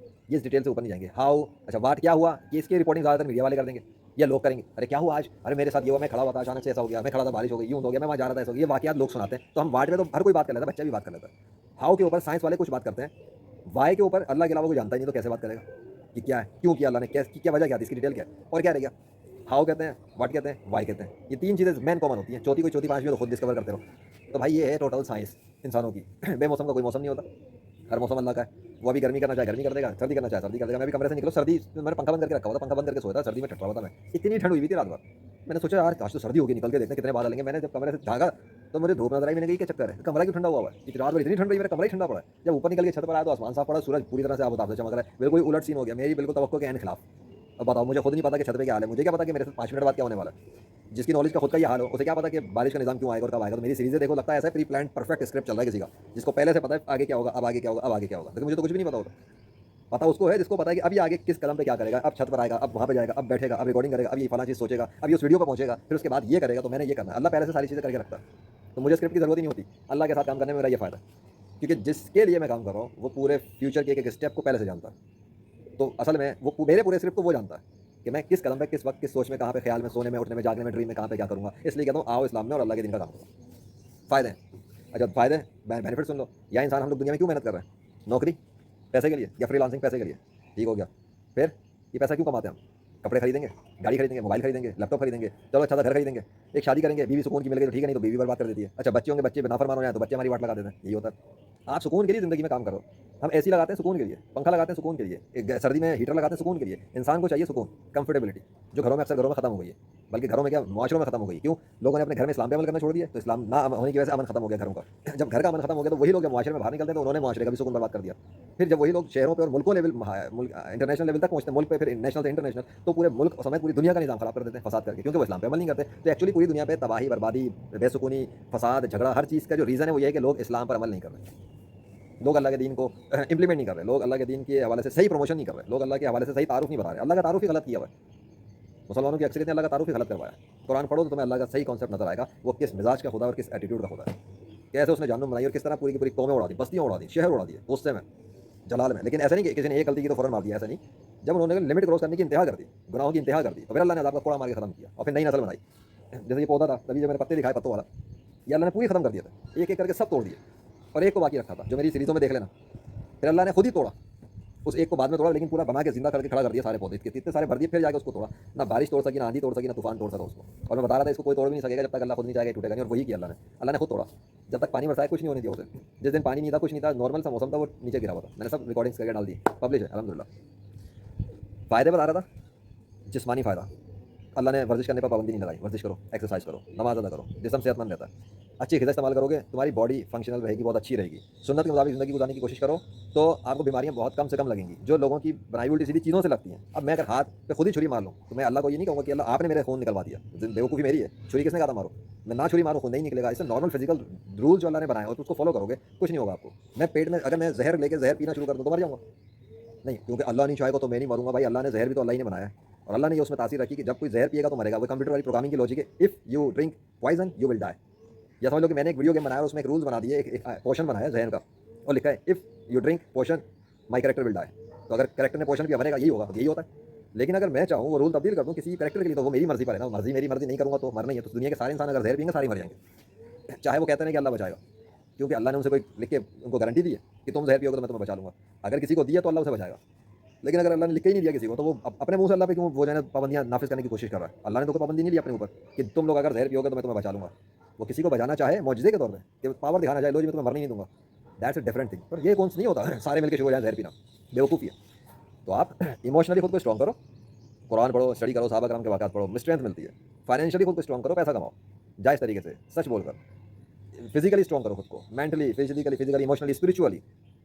ये इस डिटेल से ऊपर नहीं जाएंगे। हाउ, अच्छा वाट क्या हुआ, कि इसकी रिपोर्टिंग ज़्यादातर मीडिया वाले कर देंगे या लोग करेंगे। अरे क्या हुआ आज, अरे मेरे साथ ये हुआ, मैं खड़ा हुआ था, अचानक से ऐसा हो गया, मैं खड़ा था, बारिश हो गई, यूँ हो गया, मैं वहाँ जा रहा था, ऐसा हो गया, ये वाकयात लोग सुनाते हैं। तो हम वाट में तो हर कोई बात कर लेता है, बच्चा भी बात कर लेता है। हाउ के ऊपर साइंस वाले कुछ बात करते हैं, वाई के ऊपर अल्लाह के अलावा कोई जानता ही नहीं, तो कैसे बात करेगा कि क्या है, क्यों किया अल्लाह ने, क्या वजह क्या थी, इसकी डिटेल क्या है, और क्या रहेगा। हाउ कहते हैं, वाट कहते हैं, वाई कहते हैं, ये 3 चीज़ें मेन कॉमन होती हैं, चौथी कोई चौथी पाँचवीं तो खुद डिस्कवर करते रहो। तो भाई ये है टोटल साइंस इंसानों की। बेमौसम का कोई मौसम नहीं होता, हर मौसम अल्लाह का है। वो अभी गर्मी करना चाहे गर्मी कर देगा, सर्दी करना चाहे सर्दी कर देगा। मैं भी कमरे से निकलो, सर्दी मैंने पंखा बंद करके रखा हुआ था, पंखा बंद करके सोया था, सर्दी में ठट रहा था मैं, इतनी ठंड हुई हुई थी रात भर। मैंने सोचा यार आज तो सर्दी होगी, निकल के देखते हैं कितने बादल लेंगे। मैंने जब कमरे से झाँका तो मुझे धूप नजर आई, मैंने कहा क्या चक्कर है, कमरा क्यों ठंडा हुआ है, इतनी रात भर इतनी ठंड रही, मेरा कमरा ही ठंडा पड़ा है। जब ऊपर निकल के छत पर आया तो आसमान साफ पड़ा, सूरज पूरी तरह से आप से चमक रहा है, बिल्कुल उलट सीन हो गया, मेरी बिल्कुल तवक्को के एन खिलाफ। अब बताओ, मुझे खुद नहीं पता कि छत पे क्या हाल है, मुझे क्या पता कि मेरे साथ 5 मिनट बाद क्या होने वाला है। जिसकी नॉलेज का खुद का ये हाल हो, उसे क्या पता कि बारिश का निजाम क्यों आएगा और कब आएगा। तो मेरी सीरीज़ें देखो, लगता है ऐसा प्री प्लान परफेक्ट स्क्रिप्ट चल रहा है किसी का, जिसको पहले से पता है आगे क्या होगा, अब आगे क्या होगा, अब आगे क्या होगा। लेकिन मुझे तो कुछ भी नहीं पता होता। पता उसको है जिसको पता है कि अभी आगे किस कदम पे क्या करेगा, अब छत पर आएगा, अब वहाँ पे जाएगा, अब बैठेगा, अब रिकॉर्डिंग करेगा, अब ये फला चीज़ सोचेगा, अब ये उस वीडियो पर पहुंचेगा, फिर उसके बाद ये करेगा, तो मैंने ये करना है। अल्लाह पहले से सारी चीज़ें करके रखता है, तो मुझे स्क्रिप्ट की जरूरत ही नहीं होती। अल्लाह के साथ काम करने में मेरा ये फ़ायदा, क्योंकि जिसके लिए मैं काम कर रहा हूँ वो पूरे फ्यूचर के एक स्टेप को पहले से जानता है। तो असल में वो मेरे पूरे स्क्रिप्ट को वो जानता है कि मैं किस कदम पे, किस वक्त, किस सोच में, कहाँ पे, ख्याल में, सोने में, उठने में, जागने में, ड्रीम में, कहाँ पे क्या करूँगा। इसलिए कहता हूँ आओ इस्लाम में और अल्लाह के दिन का काम करो। फ़ायदे हैं, अच्छा फ़ायदे बेनिफिट सुन लो। या इंसान हम लोग दुनिया में क्यों मेहनत कर रहे हैं, नौकरी पैसे के लिए या फ्रीलांसिंग पैसे के लिए, ठीक हो गया। फिर ये पैसा क्यों कमाते हैं हम, कपड़े खरीदेंगे, गाड़ी खरीदेंगे, मोबाइल खरीदेंगे, लैपटॉप खरीदेंगे, चलो अच्छा सा घर खरीदेंगे, एक शादी करेंगे, बीवी सुकून की मिल गई तो ठीक है, नहीं तो बीवी बर्बाद कर देती है। अच्छा बच्चे होंगे, बच्चे नाफरमान हो जाए तो बच्चे हमारी वाट लगा देते हैं, यही होता है। आप सुकून के लिए ज़िंदगी में काम करो। हम एसी लगाते हैं सुकून के लिए, पंखा लगाते हैं सुकून के लिए, सर्दी में हीटर लगाते हैं सुकून के लिए। इंसान को चाहिए सुकून, कंफर्टेबिलिटी, जो घरों में अक्सर घरों में खत्म हो गई है, बल्कि घरों में क्या माशरों में खत्म हो गई। क्यों? लोगों ने अपने घर में इस्लाम पे अमल करना छोड़ दिया, तो इस्लाम ना होने की वजह से अमन खत्म हो गया घरों का। जब घर का अमन खत्म हो गया तो वही लोग जब माशरे में बाहर निकलते हैं तो उन्होंने माशरे का भी सुकून बर्बाद कर दिया। फिर जब वही लोग शहरों पे और मुल्कों लेवल, इंटरनेशनल लेवल तक पहुंचते हैं, मुल्क पे, फिर नेशनल से इंटरनेशनल, तो पूरे मुल्क समेत पूरी दुनिया का निजाम खराब कर देते हैं फसाद करके, क्योंकि वो इस्लाम पे अमल नहीं करते। तो एक्चुअली पूरी दुनिया पे तबाही, बर्बादी, बेसुकूनी, फसाद, झगड़ा, हर चीज़ का जो रीज़न है वो ये है कि लोग इस्लाम पर अमल नहीं कर रहे, लोग अल्लाह के दीन को इंप्लीमेंट नहीं कर रहे, लोग अल्लाह के दीन के हवाले से सही प्रमोशन नहीं कर रहे, लोग अल्लाह के हवाले से सही तारुफ नहीं बता रहे। अल्लाह का तारुफ ही गलत किया हुआ है, मुसलमानों की अक्सरियत ने अल्लाह का तारुफ ही गलत करवाया। कुरान पढ़ो तो तुम्हें अल्लाह का सही कॉन्सेप्ट नजर आएगा, वो किस मिजाज का खुदा और किस एटीट्यूड का खुदा है, कैसे उसने जानू बनाई और किस तरह पूरी की पूरी कौमें उड़ा दी, बस्तियाँ उड़ा दी, शहर उड़ा दिए गुस्से में, जलाल में। लेकिन ऐसा नहीं कि किसी ने एक गलती की तो फौरन मार दिया, ऐसा नहीं। जब उन्होंने लिमिट क्रॉस करने की इंतहा कर दी, गुनाहों की इंतहा कर दी, तो फिर अल्लाह ने अज़ाब का कोड़ा मार के खत्म किया और फिर नई नस्ल बनाई। जैसे ये पौधा था, तभी जो मैंने पत्ते दिखाए पत्तों वाला, ये अल्लाह ने पूरी खत्म कर दिया था, एक एक करके सब तोड़ दिए और एक को बाकी रखा था, जो मेरी सीरीज़ों में देख लेना। फिर अल्लाह ने खुद ही तोड़ा, उस एक को बाद में तोड़ा, लेकिन पूरा बना के जिंदा करके खड़ा कर दिया सारे पौधे, इसके इतने सारे भर दिए, फिर जाके उसको तोड़ा। ना बारिश तोड़ सकी, ना आंधी तोड़ सकी, ना तूफान तोड़ सका उसको। और मैं बता रहा था इसको कोई तोड़ भी नहीं सकेगा जब तक अल्लाह खुद नहीं चाहेगा, टूटेगा नहीं। और वही किया अल्लाह ने, अल्लाह ने खुद तोड़ा। जब तक पानी बरसाया कुछ नहीं होने दिया उसे। जिस दिन पानी नहीं था, कुछ नहीं था, नॉर्मल सा मौसम था, वो नीचे गिरा हुआ था। मैंने सब रिकॉर्डिंग्स करके डाल दी, पब्लिश है अल्हम्दुलिल्लाह। फ़ायदे बता रहा था, जिस्मानी फ़ायदा, अल्लाह ने वर्जिश करने पर पाबंदी नहीं लगाई, वर्जिश करो, एक्सरसाइज करो, नमाज अदा करो, जिस्म सेहतमंद रहता है। अच्छी ग़िज़ा इस्तेमाल करोगे, तुम्हारी बॉडी फंक्शनल रहेगी, बहुत अच्छी रहेगी। सुन्नत के मुताबिक ज़िंदगी गुज़ारने की कोशिश करो, तो आपको बीमारियाँ बहुत कम से कम लगेंगी, जो लोगों की बनाई उल्टी-सीधी चीज़ों से लगती हैं। अब मैं अगर हाथ पे खुद ही छुरी मार लूँ, तो मैं अल्लाह को ये नहीं कहूँगा कि अल्लाह आपने मेरे खून निकलवा दिया, बेवकूफ़ी मेरी है, छुरी किसने कहा था मारो? मैं ना छुरी मारूँ, खून नहीं निकलेगा। इससे नॉर्मल फिज़िकल रूल जो अल्लाह ने बनाए हो, तो उसको फ़ॉलो करोगे, कुछ नहीं होगा आपको। मैं पेट में अगर मैं ज़हर लेके ज़हर पीना शुरू कर दूँ, तो मर जाऊँगा? नहीं, क्योंकि अल्लाह नहीं चाहेगा तो मैं नहीं मरूँगा भाई, अल्लाह ने ज़हर भी तो अल्लाह ही ने बनाया है। और अल्लाह ने ये उसमें तासीर रखी कि जब कोई ज़हर पिएगा तो मरेगा। वो कंप्यूटर वाली प्रोग्रामिंग की लॉजिक है, if you drink poison you will die. या समझ लो कि मैंने एक वीडियो गेम बनाया और उसमें एक रूल्स बना दिए, एक पोर्शन बनाया है ज़हर का और लिखा है if you drink potion my character will die. तो अगर कैरेक्टर ने पोर्शन पिया मरेगा, यही होगा, यही होता है। लेकिन अगर मैं चाहूँ वो रूल तब्दील कर दूँ किसी कैरेक्टर के लिए, तो वो मेरी मर्ज़ी पर है ना, मर्ज़ी मेरी मर्ज़ी नहीं करूँगा तो मरना ही है। तो दुनिया के सारे इंसान अगर ज़हर पिएंगे सारे ही मर जाएँगे। चाहे वो कहते हैं कि अल्लाह बचाएगा, क्योंकि अल्लाह ने उनसे कोई लिख के उनको गारंटी दी है कि तुम ज़हर पियोगे तो मैं तुम्हें बचा लूँगा। अगर किसी को दिया तो अल्लाह उसे बचाएगा। लेकिन अगर अल्लाह ने लिख के ही नहीं दिया किसी को, तो वो अपने मुँह से अल्लाह पे क्यों वो जो है ना पाबंदियाँ नाफ़िज़ करने की कोशिश कर रहा है। अल्लाह ने तो कोई पाबंदी नहीं ली अपने ऊपर कि तुम लोग अगर ज़हर पियोगे तो मैं तुम्हें बचा लूँगा। वो किसी को बचाना चाहे मौजज़े के तौर पे, कि पावर दिखाना चाहे, लो जी मैं तुम्हें मरने नहीं दूँगा। That's a different thing. पर ये कौन सा नहीं होता सारे मिलके शुरू हो जाएँ ज़हर पीना, बेवकूफ़ी है। तो आप इमोशनली खुद को स्ट्रॉन्ग करो, कुरान पढ़ो, स्टडी करो, सहाबा कराम के वाक़यात पढ़ो, स्ट्रेंथ मिलती है। फाइनेंशियली खुद को स्ट्रॉन्ग करो, पैसा कमाओ, जायज़ तरीके से, सच बोलकर। फिजिकली स्ट्रॉन्ग करो खुद को, mentally, physically, emotionally, spiritually.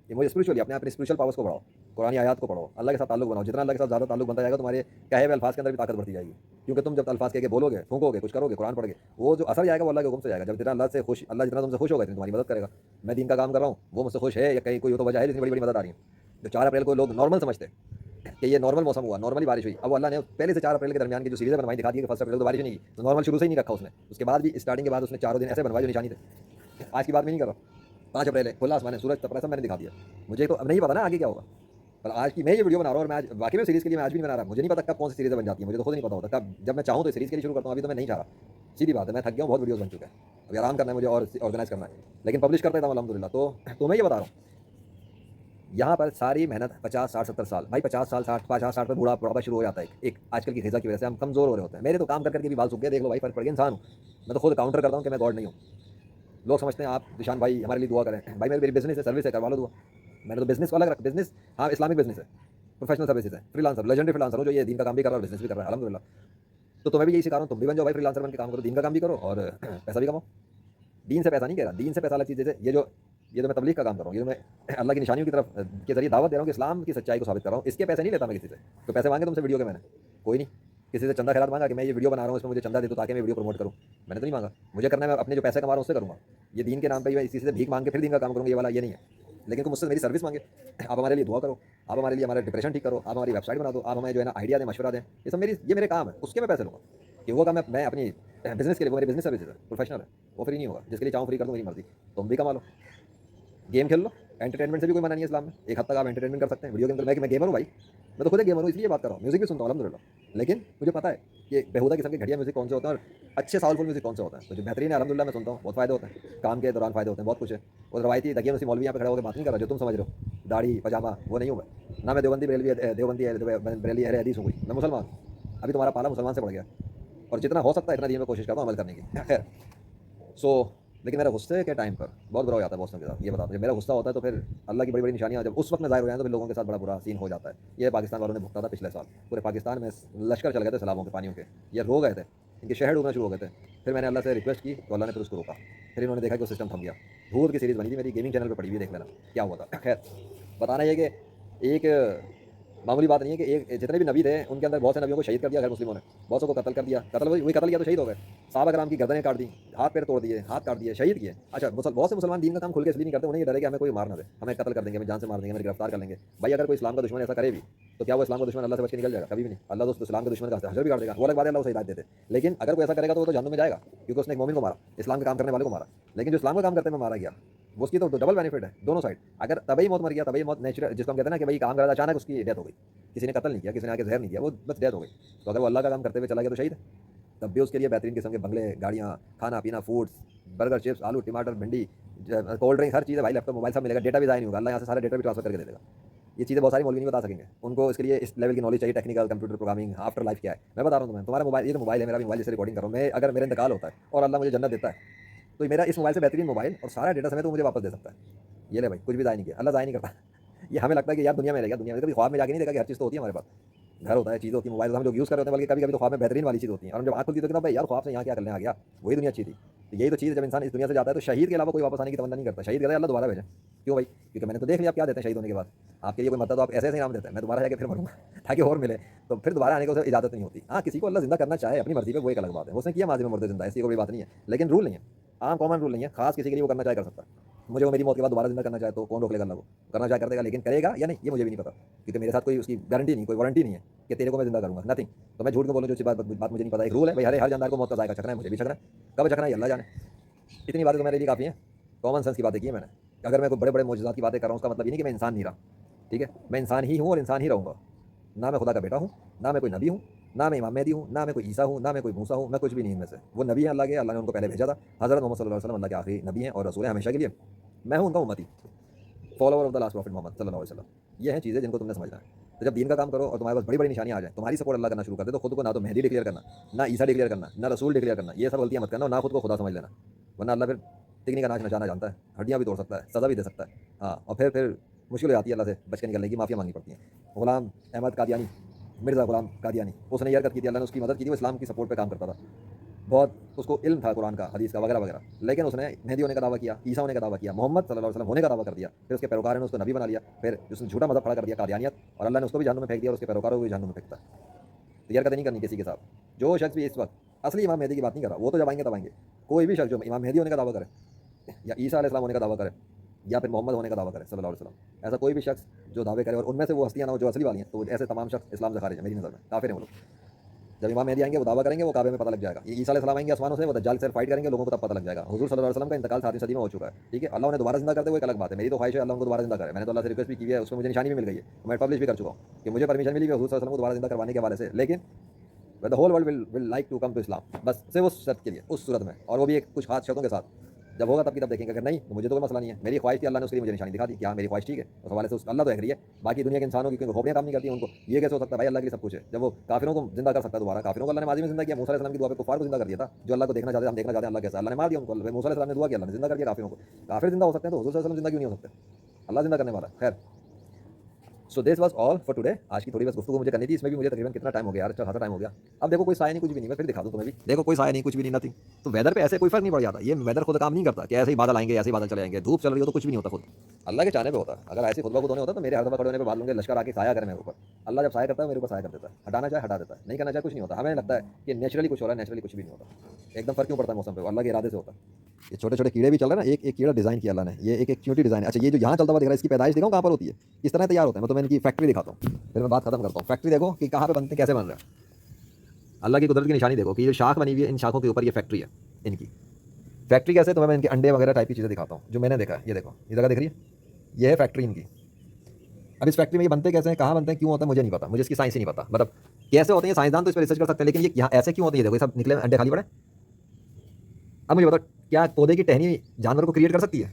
Spiritually अपने स्पिरिचुअल पावर्स को बढ़ाओ, कुरानी आयात को पढ़ो, अल्लाह के साथ ताल्लुक बनाओ। जितना अल्लाह के साथ ज़्यादा ताल्लुक बनता जाएगा, तुम्हारे कहे हुए अल्फाज के अंदर भी ताकत बढ़ती जाएगी। क्योंकि तुम जब अल्फाज कह के बोलोगे, फूंकोगे, कुछ करोगे, कुरान पढ़ के, वो जो असर जाएगा वो अल्लाह के हुक्म से जाएगा। जब जितना अल्लाह जितना तुमसे खुश होगा इतनी तुम्हारी मदद करेगा। मैं दीन का काम कर रहा हूँ, वो मुझसे खुश है या कहीं कोई तो वजह है जितनी बड़ी-बड़ी मदद आ रही है। जो 4 अप्रैल को लोग नॉर्मल समझते हैं कि ये नॉर्मल मौसम हुआ, नॉर्मली बारिश हुई। अब अल्लाह ने पहले से 4 अप्रैल के दरमियान की जो सीरीज़ बनवाई दिखा दी कि 1 अप्रैल को बारिश नहीं की, तो नॉर्मल शुरू से ही नहीं रखा उसने। उसके बाद भी स्टार्टिंग के बाद उसने चारों दिन ऐसे बनवाए जो निशानी थे। आज की बात मैं नहीं कर रहा, 5 अप्रैल है, खुला आसमान है, सूरज तप रहा है, सब मैंने दिखा दिया। मुझे तो अब नहीं पता ना आगे क्या होगा। पर आज की मैं ये वीडियो बना रहा हूँ और मैं आज वाक़ई में सीरीज़ के लिए मैं आज भी नहीं बना रहा। मुझे नहीं पता कब कौन सी सीरीज़ें बन जाती हैं, मुझे तो खुद नहीं पता होता कब। जब मैं चाहूँ तो सीरीज़ के लिए शुरू करता हूँ, अभी तो मैं नहीं चाह रहा। सीधी बात है, मैं थक गया हूँ, बहुत वीडियोज़ बन चुके हैं। अभी आराम करना है मुझे और ऑर्गनाइज़ करना है। लेकिन पब्लिश करता था अल्हम्दुलिल्लाह। तो मैं ये बता रहा हूँ, यहाँ पर सारी मेहनत 50, 60, 70 साल, भाई 50 साल, 50, 60 पे बुढ़ापा शुरू हो जाता है। एक आजकल की ग़िज़ा की वजह से हम कमज़ोर हो रहे होते हैं। मेरे तो काम कर के भी बाल सूख गए, देख लो भाई, फ़र्क पड़ गया, इंसान हूँ। मैं तो खुद काउंटर करता हूँ कि मैं गॉड नहीं हूँ। लोग समझते हैं आप निशान भाई हमारे लिए दुआ करें। भाई मेरी बिज़नेस है, सर्विस है, करवा लो दुआ। मैंने तो बिज़नेस को अलग रखा। बिज़नेस हाँ, इस्लामिक बिज़नेस है, प्रोफेशनल सर्विसेज़ है, फ्रीलांसर, लेजेंडरी फ्रीलांसर हूँ जो ये दीन का काम भी कर रहा है और बिज़नेस भी कर रहा है अल्हम्दुलिल्लाह। तो तुम्हें भी यही सिखा रहा हूँ, तुम भी बन जाओ भाई, फ्रीलांसर बन के काम करो, दीन का काम भी करो और पैसा भी कमाओ। दीन से पैसा नहीं कह रहा, दीन से पैसा अलग चीज़ है। जैसे ये जो मैं तबलीग का काम कर रहा हूँ, ये जो मैं अल्लाह की निशानियों की तरफ के ज़रिए दावत दे रहा हूँ कि इस्लाम की सच्चाई को साबित कर रहा हूँ, इसके पैसे नहीं लेता मैं किसी से। तो पैसे मांगे तुमसे वीडियो के मैंने? कोई नहीं। किसी से चंदा खैरात मांगा कि मैं ये वीडियो बना रहा हूँ, इसमें मुझे चंदा दे दो ताकि मैं वीडियो प्रमोट करूँ? मैंने तो नहीं मांगा। मुझे करना है, मैं अपने जो पैसे कमा रहा हूँ उससे करूँगा। ये दीन के नाम पे मैं किसी से भीख मांग के फिर दीन का काम करूँगा, ये वाला ये नहीं है। लेकिन तुम मुझसे मेरी सर्विस मांगे, आप हमारे लिए दुआ करो, आप हमारे लिए हमारा डिप्रेशन ठीक करो, आप हमारी वेबसाइट बना दो, आप हमें जो है ना आइडिया दें, मशवरा दें, ये मेरे काम है, उसके मैं पैसे लूँगा। कि वो काम मैं अपनी बिज़नेस के लिए, वो मेरी बिज़नेस सर्विसेज है, प्रोफेशनल है, वो फ्री नहीं होगा। जिसके लिए चाहूँ फ्री कर दूँ, मेरी मर्ज़ी। तुम भी कमा लो, गेम खेल लो, एंटरटेनमेंट से भी कोई मना नहीं है इस्लाम में। एक हद तक आप एंटरटेनमेंट कर सकते हैं वीडियो गेम। मैं गेमर हूँ भाई, मैं तो खुद एक गेमर हूँ, इसलिए बात कर रहा हूँ। म्यूज़िक भी सुनता हूँ अल्हम्दुलिल्लाह। लेकिन मुझे पता है कि बेहुदा किस्म के घटिया म्यूज़िक कौन से होते हैं और अच्छे साउलफुल म्यूज़िक कौन से होते हैं। तो जो बेहतरीन है अल्हम्दुलिल्लाह मैं सुनता हूँ, बहुत फ़ायदे होते हैं, काम के दौरान फ़ायदे होते हैं, बहुत कुछ है। और रवायती दकिया नूसी मौलवी यहाँ पे खड़ा होकर बात नहीं कर रहा जो तुम समझ रहे हो, दाढ़ी पजामा, वो नहीं हूँ मैं। ना मैं देवबंदी बरेली अहले हदीस हूँ कोई, मैं मुसलमान हूँ। अभी तुम्हारा पाला मुसलमान से पड़ गया और जितना हो सकता है इतना दीन में कोशिश करता हूँ अमल करने की। खैर, सो लेकिन मेरा गुस्से के टाइम पर बहुत बुरा हो जाता है दोस्तों के साथ। ये बताता हूँ, जब मेरा गुस्सा होता है तो फिर अल्लाह की बड़ी-बड़ी निशानियाँ जब उस वक्त में ज़ाहिर हो जाएँ तो फिर लोगों के साथ बड़ा बुरा सीन हो जाता है। ये पाकिस्तान वालों ने भुगता था पिछले साल। पूरे पाकिस्तान में लश्कर चल गए थे सैलाबों के पानियों के। ये रो गए थे, इनके शहर डूबना शुरू हो गए थे। फिर मैंने अल्लाह से रिक्वेस्ट की तो अल्लाह ने फिर उसको रोका। फिर इन्होंने देखा कि वो सिस्टम थम गया। भूत की सीरीज़ बनी थी मेरी, गेमिंग चैनल पे पड़ी हुई है, देख लेना क्या हुआ था। खैर, बताना ये कि एक मामूली बात नहीं है कि एक जितने भी नबी थे उनके अंदर बहुत से नबियों को शहीद कर दिया गैर मुस्लिमों ने, बहुत से को कत्ल कर दिया। कत्ल वही कत्ल किया तो शहीद हो गए। सहाबा कराम की गर्दनें काट दी, हाथ पैर तोड़ दिए, हाथ काट दिए, शहीद किए। अच्छा, बहुत से मुसलमान दीन का काम खुल के इसलिए नहीं करते, उन्हें ये डर है कि हमें कोई मार ना दे, हमें कत्ल कर देंगे, हमें जान से मार देंगे, हमें गिरफ्तार कर लेंगे। भाई अगर कोई इस्लाम का दुश्मन ऐसा करे भी तो क्या वो इस्लाम का दुश्मन अल्लाह से बच के निकल जाएगा? कभी भी नहीं। अल्लाह तो इस्लाम के दुश्मन का हशर बिगाड़ देगा। वो अलग बात है, अल्लाह उसे हिदायत देते। लेकिन अगर कोई ऐसा करेगा तो वो तो जहन्नुम में जाएगा, क्योंकि उसने एक मोमिन को मारा, इस्लाम के काम करने वाले को मारा। लेकिन जो इस्लाम का काम करते में मारा गया, वो उसकी तो डबल बेनिफिट है दोनों साइड। अगर तभी मौत मर गया, तभी मौत नेचुरल, जिसको हम कहते हैं ना कि भाई काम करा था अचानक उसकी डेथ हो गई, किसी ने कत्ल नहीं किया, किसी ने आके जहर नहीं दिया, वो बस डेथ हो गई। तो अगर वो अल्लाह का काम करते हुए चला गया तो शहीद है। तब भी उसके लिए बेहतरीन किस्म के बंगले, गाड़ियाँ, खाना पीना, फूड्स, बर्गर, चिप्स, आलू, टमाटर, भिंडी, कोल्ड ड्रिंक, हर चीज़ है भाई, लैपटॉप, मोबाइल सब मिलेगा, डेटा भी ज़ाया नहीं होगा। अल्लाह यहाँ से सारा डेटा भी ट्रांसफर करके दे देगा। ये चीज़ें बहुत सारी मौलवी नहीं बता सकेंगे, उनको इसके लिए इस लेवल की नॉलेज चाहिए, technical, computer programming, after life क्या है। मैं बता रहा हूँ तुम्हें, तुम्हारा मोबाइल, ये जो मोबाइल है मेरा मोबाइल, जिससे रिकॉर्डिंग कर रहा हूँ मैं, अगर मेरा इंतकाल होता है और अल्लाह मुझे जन्नत देता है तो मेरा इस मोबाइल से बेहतरीन मोबाइल और सारा डेटा समेत वो मुझे वापस दे सकता है। ये ले भाई, कुछ भी ज़ाया नहीं किया, अल्लाह ज़ाया नहीं करता। ये हमें लगता है कि यार दुनिया में रह गया, दुनिया में कभी ख्वाब में जाके नहीं देखा कि हर चीज़ तो होती है हमारे पास। घर होता है, चीज़ होती है, मोबाइल हम लोग यूज़ कर रहे होते हैं, बल्कि कभी-कभी तो ख्वाब में बेहतरीन वाली चीज़ होती है और हम जब आँख खुलती है तो कहते हैं भाई यार ख्वाब से यहाँ क्या करने आ गया, वही दुनिया अच्छी थी। तो यही तो चीज़ है, जब इंसान इस दुनिया से जाता है तो शहीद के अलावा कोई वापस आने की तमन्ना नहीं करता। शहीद कहता है अल्लाह दोबारा भेजा। क्यों भाई? क्योंकि मैंने तो देख लिया आप क्या देते हैं शहीद होने के बाद। आपके लिए कोई मरता तो आप ऐसे ऐसे इनाम देते हैं, मैं दोबारा जाके फिर मरूंगा ताकि और मिले। तो फिर दोबारा आने की उसे इजाज़त नहीं होती। हाँ, किसी को अल्लाह जिंदा करना चाहे अपनी मर्जी पे, वो एक अलग बात है, उसने किया माजी में मुर्दे जिंदा, ऐसी कोई बात नहीं है, लेकिन रूल नहीं है, आम कॉमन रूल नहीं है। खास किसी के लिए वो करना चाहे कर सकता है। मुझे वो मेरी मौत के बाद दोबारा जिंदा करना चाहे तो कौन रोक लेगा अल्लाह को? करना चाहे कर देगा, लेकिन करेगा या नहीं ये मुझे भी नहीं पता, क्योंकि मेरे साथ कोई उसकी गारंटी नहीं, कोई वारंटी नहीं है कि तेरे को मैं जिंदा करूंगा, नथिंग। तो मैं झूठ क्यों बोलूं जो बात मुझे नहीं पता। एक रूल है भाई, हर जानदार को मौत का जायका चखना है, मुझे भी चखना है, कब चखना है अल्लाह जाने। इतनी बातें तो मेरे लिए काफ़ी हैं, कॉमन सेंस की बातें की है मैंने। अगर मैं कोई बड़े बड़े मौजूदात की बातें कर रहा हूँ उसका मतलब ये नहीं कि मैं इंसान नहीं रहा, ठीक है? मैं इंसान ही हूँ और इंसान ही रहूँगा। ना मैं खुदा का बेटा हूँ, ना मैं कोई नबी हूँ, ना मैं इमाम मेहदी हूँ, ना मैं कोई ईसा हूँ, ना मैं कोई मूसा हूँ, मैं कुछ भी नहीं इनमें से। वो नबी है अल्लाह के, अल्लाह ने उनको पहले भेजा था। हज़रत मोहम्मद सल्लल्लाहु अलैहि वसल्लम अल्लाह के आखिरी नबी हैं और रसूल हैं हमेशा के लिए। मैं हूँ उनका उम्मती, follower of the last prophet Muhammad सल्लल्लाहु अलैहि वसल्लम। ये हैं चीज़ें जिनको तुमने समझना है। तो जब दीन का काम करो और तुम्हारे पास बड़ी बड़ी निशानियाँ आ जाए, तुम्हारी सपोर्ट अल्लाह करना शुरू कर दे, तो खुद को ना तो मेहदी डिक्लेयर करना, ना ईसा डिक्लेयर करना, ना रसूल डिक्लेयर करना, ये सब गलतियाँ मत करना, और ना खुद को खुदा समझ लेना, वरना अल्लाह फिर तिगनी का नाच नचाना जानता है, हड्डियाँ भी तोड़ सकता है, सज़ा भी दे सकता है। हाँ, और फिर मुश्किल हो जाती है अल्लाह से बच के निकलने की, माफ़िया मांगनी पड़ती है। गुलाम अहमद कादियानी, मिर्ज़ा गुलाम कादियानी, उसने ये हरकत की थी, अल्लाह ने उसकी मदद की थी, वो इस्लाम की सपोर्ट पे काम करता था, बहुत उसको इल्म था कुरान का, हदीस का वगैरह वगैरह, लेकिन उसने मेहदी होने का दावा किया, ईसा होने का दावा किया, मोहम्मद सल्लल्लाहु अलैहि वसल्लम होने का दावा कर दिया। फिर उसके पैरोकारों ने उसको नबी बना लिया, फिर उसने झूठा मज़हब खड़ा कर दिया कादियानियत, और अल्लाह ने उसको भी जहन्नुम में फेंक दिया और उसके पैरोकारों को भी जहन्नुम में फेंकता है। तो ये हरकत नहीं करनी किसी के साथ। जो शख्स भी इस वक्त असली इमाम मेहदी की बात नहीं कर रहा, वो तो जब आएंगे तब आएंगे, कोई भी शख्स जो इमाम मेहदी होने का दावा करे या ईसा अलैहिस्सलाम होने का दावा करे या फिर मोहम्मद होने का दावा करे सल्लल्लाहु अलैहि वसल्लम, ऐसा कोई भी शख्स जो दावे करे और उनमें से वो हस्तियाँ ना हो जो असली वाली हैं, तो ऐसे तमाम शख्स इस्लाम से खारिज है मेरी नज़र में, काफिर हैं वो लोग। जब इमाम मेहदी आएंगे वो दावा करेंगे, वो काबे में पता लग जाएगा। ये ईसा अलैहिस्सलाम आएंगे आसमानों से, वो दज्जाल से फाइट करेंगे, लोगों को तब पता लग जाएगा। हुजूर सल्लल्लाहु अलैहि वसल्लम का इंतकाल 7वीं सदी में हो चुका है, ठीक है? अल्लाह ने दोबारा जिंदा करते हुए एक अलग बात है। मेरी तो ख्वाहिश है अल्लाह उनको दोबारा जिंदा करे, मैंने तो अल्लाह से रिक्वेस्ट भी की है, उसमें मुझे निशानी भी मिल गई है, मैं पब्लिश भी कर चुका हूँ कि मुझे परमिशन मिली है हुजूर सल्लल्लाहु अलैहि वसल्लम को दोबारा जिंदा करवाने के हवाले से। लेकिन the whole world will like to come to Islam, बस सिर्फ उस शर्त के लिए, उस सूरत में, और वो भी एक कुछ खास शर्तों के साथ। जब होगा तब की तब देखेंगे, अगर नहीं तो मुझे तो कोई मसला नहीं है। मेरी ख्वाहिश थी, अल्लाह ने उसके लिए मुझे निशानी दिखा दी कि हाँ मेरी ख्वाहिश ठीक है, उस हवाले से अल्लाह तो एग्री है। बाकी दुनिया के इंसानों की क्योंकि खोपड़ियाँ काम नहीं करती हैं, उनको ये कैसे हो सकता है भाई, अल्लाह के लिए सब कुछ है। जब वो काफिरों को जिंदा कर सकता है दोबारा, काफिरों को अल्लाह ने माजी में जिंदा किया, मूसा अलैहि सलाम की दुआ पे कुफार को जिंदा कर दिया था, जो अल्लाह को देखना चाहते हैं, हम देखना चाहते हैं अल्लाह कैसा, अल्लाह ने मार दिया उनको। मूसा अलैहि सलाम ने दुआ किया, अल्लाह ने जिंदा कर दिया काफिरों को। काफिर जिंदा हो सकते हैं तो हुजूर सल्लल्लाहु अलैहि वसल्लम जिंदा क्यों नहीं हो सकते? अल्लाह जिंदा करने वाला है। खैर, so this was all for today. आज की थोड़ी बस गुफ्तगू मुझे करनी थी, इसमें भी मुझे तकरीबन कितना टाइम हो गया यार, अच्छा खासा टाइम हो गया। अब देखो कोई साया नहीं, कुछ भी नहीं, मैं फिर दिखा दूं तुम्हें भी, देखो कोई साया नहीं, कुछ भी नहीं, नथिंग। तो वेदर पे ऐसे कोई फर्क नहीं पड़ जाता, ये वेदर खुद काम नहीं करता कि ऐसे ही बादल आएंगे ऐसे ही बादल चले जाएंगे, धूप चल रही हो तो कुछ भी नहीं होता, खुद अल्लाह के चाहने पे होता है। अगर ऐसे खुद ब खुद होने होता तो मेरे हर दफा खड़े होने पे बादलों के लश्कर आके साया करे मेरे ऊपर। अल्लाह जब साया करता है मेरे ऊपर साया कर देता है, हटाना चाहे हटा देता है, नहीं करना चाहे कुछ नहीं होता। हमें लगता है कि नेचुरली कुछ हो रहा है, नेचुरली कुछ भी नहीं होता। एकदम फर्क क्यों पड़ता है मौसम पे? अल्लाह के इरादे से होता है। ये छोटे छोटे कीड़े भी चल रहे हैं ना, एक एक कीड़ा डिजाइन किया अल्लाह ने, ये एक एक चींटी डिजाइन है। अच्छा, ये जो यहाँ चलता हुआ दिख रहा है, इसकी पैदाइश दिखाऊँ कहाँ पर होती है, किस तरह तैयार होता है? मैं तुम्हें इनकी फैक्ट्री दिखाता हूँ, फिर मैं बात खत्म करता हूँ। फैक्ट्री देखो कि कहाँ पे बनते हैं, कैसे बन रहा है। अल्लाह की कुदरत की निशानी देखो कि ये शाख बनी हुई है, इन शाखों के ऊपर ये फैक्ट्री है इनकी। फैक्ट्री कैसे? तुम्हें मैं इनके अंडे वगैरह टाइप की चीज़ें दिखाता हूँ जो मैंने देखा है। ये देखो, ये जगह दिख रही है, ये है फैक्ट्री इनकी। अब इस फैक्ट्री में ये बनते कैसे हैं, कहाँ बनते हैं, क्यों होता है, मुझे नहीं पता, मुझे इसकी साइंस ही नहीं पता। मतलब कैसे होते हैं, साइंसदान तो इस पर रिसर्च कर सकते हैं, लेकिन ये यहाँ ऐसे क्यों होते हैं? ये देखो, ये सब निकले अंडे खाली पड़े। अब मुझे बताओ, क्या पौधे की टहनी जानवर को क्रिएट कर सकती है?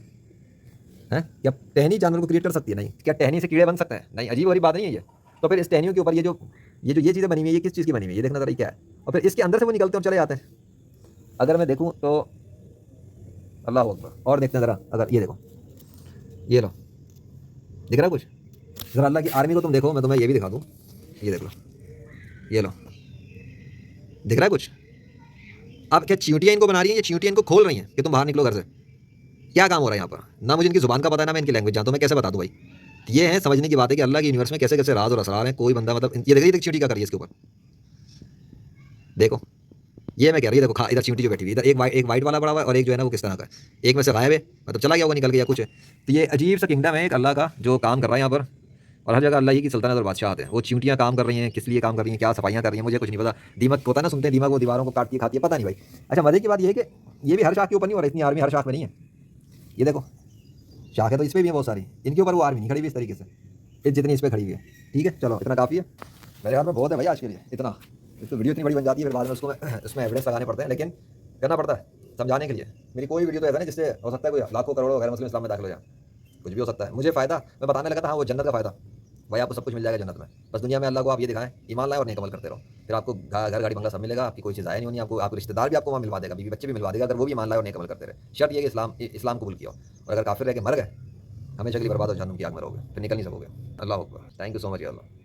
हैं? क्या टहनी जानवर को क्रिएट कर सकती है? नहीं। क्या टहनी से कीड़े बन सकते हैं? नहीं। अजीब वाली बात नहीं है ये? तो फिर इस टहनियों के ऊपर ये चीज़ें बनी हुई है, ये किस चीज़ की बनी हुई है? ये देखना जरा क्या है। और फिर इसके अंदर से वो निकलते हैं और चले जाते हैं। अगर मैं देखूँ तो अल्लाह अकबर, और देखते हैं ज़रा, अगर ये देखो, ये लो, दिख रहा है कुछ? ज़रा अल्लाह की आर्मी को तुम देखो, मैं तुम्हें ये भी दिखा दूँ, ये देख लो, ये लो, दिख रहा है कुछ? अब क्या चींटियाँ इनको बना रही हैं, ये चींटियाँ इनको खोल रही हैं कि तुम बाहर निकलो घर से? क्या काम हो रहा है यहाँ पर? ना मुझे इनकी जुबान का पता है, ना मैं इनकी लैंग्वेज जानता हूँ, मैं कैसे बता दूँ भाई? ये है समझने की बात है कि अल्लाह के यूनिवर्स में कैसे कैसे राज और असरार हैं। कोई बंदा मतलब ये देखिए चींटी क्या कर रही है इसके ऊपर, देखो, ये मैं कह रही है, देखो खा, इधर चींटी जो बैठी हुई, इधर एक वाइट वाला बड़ा हुआ है और एक जो है ना वो किस तरह का है, एक में से गायब है, मतलब चला गया होगा निकल गया कुछ है। तो ये अजीब सा किंगडम है एक अल्लाह का जो काम कर रहा है यहाँ पर, और हर जगह अल्लाह ही की सल्तनत और बादशाह आते हैं। वो चींटियाँ काम कर रही हैं, किस लिए काम कर रही हैं, क्या सफाइयाँ कर रही हैं, मुझे कुछ नहीं पता। दीमक होता है ना, सुनते हैं दीमक वो दीवारों को काटती खाती है, पता नहीं भाई। अच्छा, मजे की बात ये है कि ये भी हर शाख के ऊपर नहीं हो रहा, इतनी आर्मी हर शाख में नहीं है। ये देखो शाख है तो इस पर भी है बहुत सारी, इनके ऊपर वो आर्मी नहीं खड़ी हुई इस तरीके से, इस जितनी इस पर खड़ी हुई है। ठीक है, चलो इतना काफ़ी है मेरे ख्याल में, बहुत है भाई आज के लिए इतना। तो वीडियो इतनी बड़ी बन जाती है, फिर बाद में उसको उसमें एविडेंस लगाने पड़ते हैं, लेकिन करना पड़ता है समझाने के लिए। मेरी कोई वीडियो तो ऐसा नहीं जिससे हो सकता है कोई लाखों करोड़ों गैर मुस्लिम इस्लाम में दाखिल हो जाए, कुछ भी हो सकता है। मुझे फ़ायदा मैं बताने लगा था, हाँ वो जन्नत का फ़ायदा भाई, आपको सब कुछ मिल जाएगा जन्नत में। बस दुनिया में अल्लाह को आप ये दिखाएं, ईमान लाए और नेक अमल करते रहो, फिर आपको घर गाड़ी बंगला सब मिलेगा, आपकी कोई चीज़ आया नहीं होनी, आपको आपके रिश्तेदार भी आपको वहाँ मिलवा देगा, बीवी बच्चे भी मिलवा देगा, अगर वो भी ईमान लाए और नेक अमल करते रहे। शर्त ये कि इस्लाम कबूल किया, और अगर काफिर रह के मर गए हमेशा के लिए बर्बाद हो जहन्नुम की आग में रहोगे, फिर निकल नहीं सकोगे। अल्लाह अकबर, thank you so much Allah.